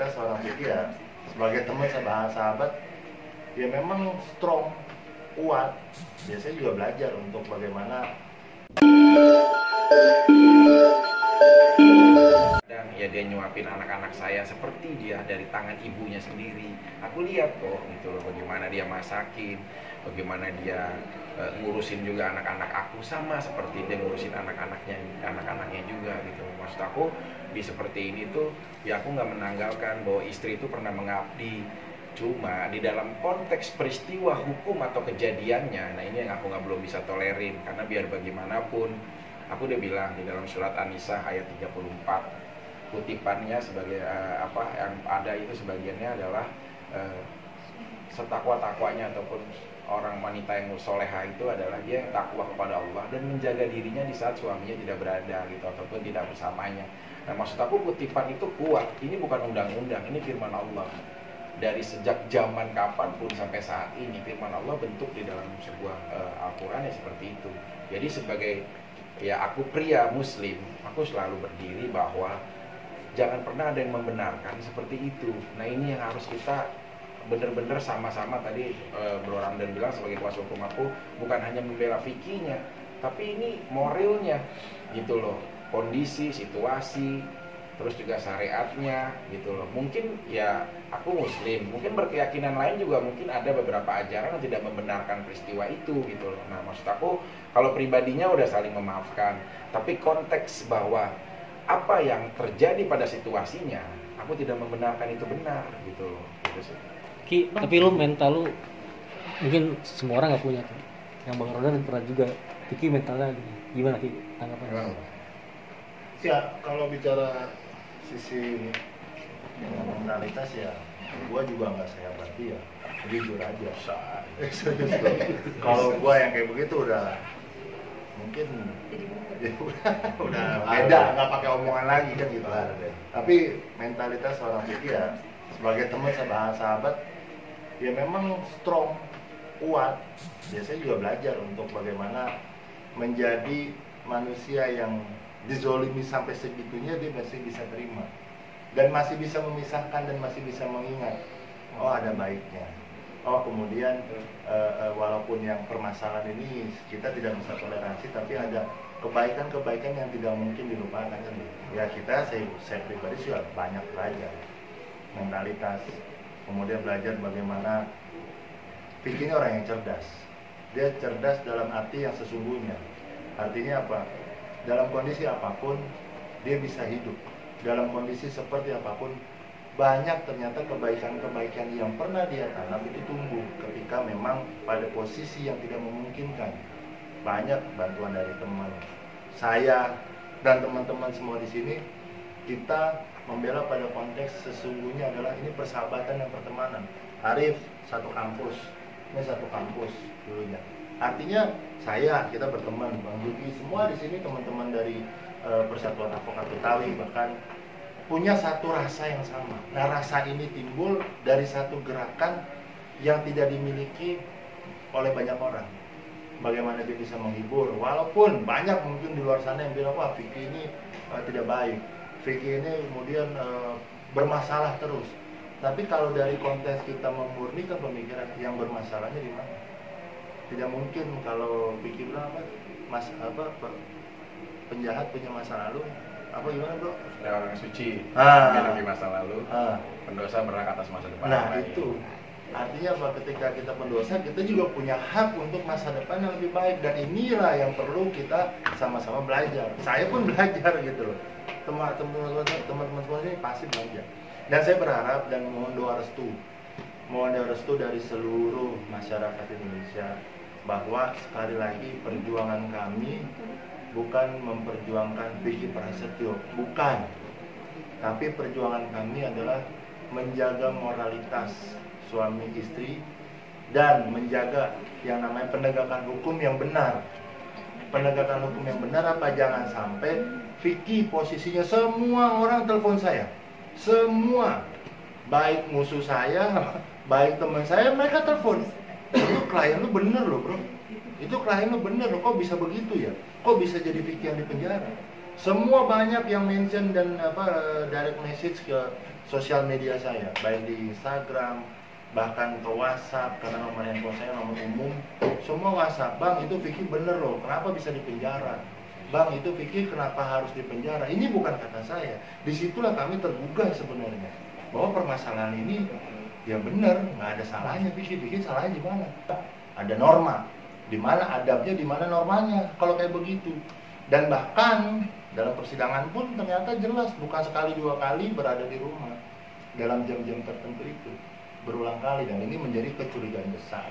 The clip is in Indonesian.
mentalitas seorang Vicky ya sebagai teman sahabat ya memang strong, kuat. Biasanya juga belajar untuk bagaimana dan ya dia nyuapin anak-anak saya seperti dia dari tangan ibunya sendiri. Aku lihat kok gitu loh bagaimana dia masakin, bagaimana dia ngurusin juga anak-anak aku sama seperti dia ngurusin anak-anaknya juga gitu. Maksud aku di seperti ini tuh ya aku nggak menanggalkan bahwa istri itu pernah mengabdi. Cuma di dalam konteks peristiwa hukum atau kejadiannya, nah ini yang aku belum bisa tolerin. Karena biar bagaimanapun, aku udah bilang di dalam surat An-Nisa ayat 34, kutipannya sebagai apa yang ada itu sebagiannya adalah setakwa-takwanya ataupun orang wanita yang soleha itu adalah dia yang takwa kepada Allah dan menjaga dirinya di saat suaminya tidak berada gitu ataupun tidak bersamanya. Nah maksud aku kutipan itu kuat, ini bukan undang-undang, ini firman Allah. Dari sejak zaman kapanpun sampai saat ini firman Allah bentuk di dalam sebuah Al-Quran ya seperti itu. Jadi sebagai ya aku pria muslim, aku selalu berdiri bahwa jangan pernah ada yang membenarkan seperti itu. Nah ini yang harus kita benar-benar sama-sama tadi Bro Ramdan bilang sebagai kuasa hukum aku bukan hanya membela fikihnya, tapi ini moralnya gitu loh, kondisi, situasi, terus juga syariatnya gitu loh. Mungkin ya aku muslim, mungkin berkeyakinan lain juga mungkin ada beberapa ajaran yang tidak membenarkan peristiwa itu gitu loh. Nah maksud aku kalau pribadinya udah saling memaafkan, tapi konteks bahwa apa yang terjadi pada situasinya aku tidak membenarkan itu benar gitu loh. Gitu sih. Ki, tapi lu mental lu mungkin semua orang nggak punya tuh. Yang Bang Rodan pernah juga. Ki mentalnya gimana Ki tanggapannya? Ya kalau bicara sisi mentalitas ya, gua juga nggak sehebat dia, jujur aja. Kalau gua yang kayak begitu udah mungkin ya udah beda, nggak pakai omongan lagi kan gitu. Tapi mentalitas seorang Vicky ya sebagai teman sahabat ya memang strong, kuat. Biasanya juga belajar untuk bagaimana menjadi manusia yang dizolimi sampai segitunya dia masih bisa terima dan masih bisa memisahkan dan masih bisa mengingat oh ada baiknya, oh kemudian walaupun yang permasalahan ini kita tidak bisa toleransi tapi ada kebaikan-kebaikan yang tidak mungkin dilupakan kan ya. Saya pribadi juga banyak belajar mentalitas, kemudian belajar bagaimana Vicky ini orang yang cerdas. Dia cerdas dalam arti yang sesungguhnya. Artinya apa? Dalam kondisi apapun dia bisa hidup. Dalam kondisi seperti apapun banyak ternyata kebaikan-kebaikan yang pernah dia tanam itu tumbuh ketika memang pada posisi yang tidak memungkinkan. Banyak bantuan dari teman. Saya dan teman-teman semua di sini kita membela pada konteks sesungguhnya adalah ini persahabatan dan pertemanan. Arif satu kampus, ini satu kampus dulunya. Artinya kita berteman, Bang Duki, semua di sini teman-teman dari Persatuan Advokat Betawi bahkan punya satu rasa yang sama. Nah rasa ini timbul dari satu gerakan yang tidak dimiliki oleh banyak orang. Bagaimana dia bisa menghibur, walaupun banyak mungkin di luar sana yang bilang wah Vicky ini tidak baik, Vicky ini kemudian bermasalah terus. Tapi kalau dari konteks kita memurnikan pemikiran yang bermasalahnya di mana? Tidak mungkin kalau Vicky bilang penjahat punya masa lalu, apa gimana bro? Ada orang suci, memiliki masa lalu, pendosa berhak atas masa depan. Nah itu, artinya apa? Ketika kita pendosa, kita juga punya hak untuk masa depan yang lebih baik. Dan inilah yang perlu kita sama-sama belajar. Saya pun belajar gitu loh. Teman-teman ini pasti belajar. Dan saya berharap dan mohon doa restu dari seluruh masyarakat Indonesia bahwa sekali lagi perjuangan kami bukan memperjuangkan Vicky Prasetyo, bukan. Tapi perjuangan kami adalah menjaga moralitas suami istri dan menjaga yang namanya penegakan hukum yang benar. Penegakan hukum yang benar apa? Jangan sampai Vicky posisinya semua orang telepon saya. Semua, baik musuh saya, baik teman saya, mereka telepon. Itu klien lu bener loh bro, itu klien lu bener loh, kok bisa begitu ya? Kok bisa jadi Vicky yang di penjara? Semua banyak yang mention dan direct message ke sosial media saya, baik di Instagram, bahkan ke WhatsApp, karena nomor handphone saya nomor umum. Semua WhatsApp, bang itu Vicky bener loh, kenapa bisa dipenjara? Bang itu Vicky kenapa harus dipenjara? Ini bukan kata saya. Disitulah kami tergugah sebenarnya, bahwa permasalahan ini ya bener, nggak ada salahnya. Vicky salahnya di mana? Ada norma, di mana adabnya, di mana normanya. Kalau kayak begitu, dan bahkan dalam persidangan pun ternyata jelas, bukan sekali dua kali berada di rumah dalam jam-jam tertentu itu, berulang kali, dan ini menjadi kecurigaan besar.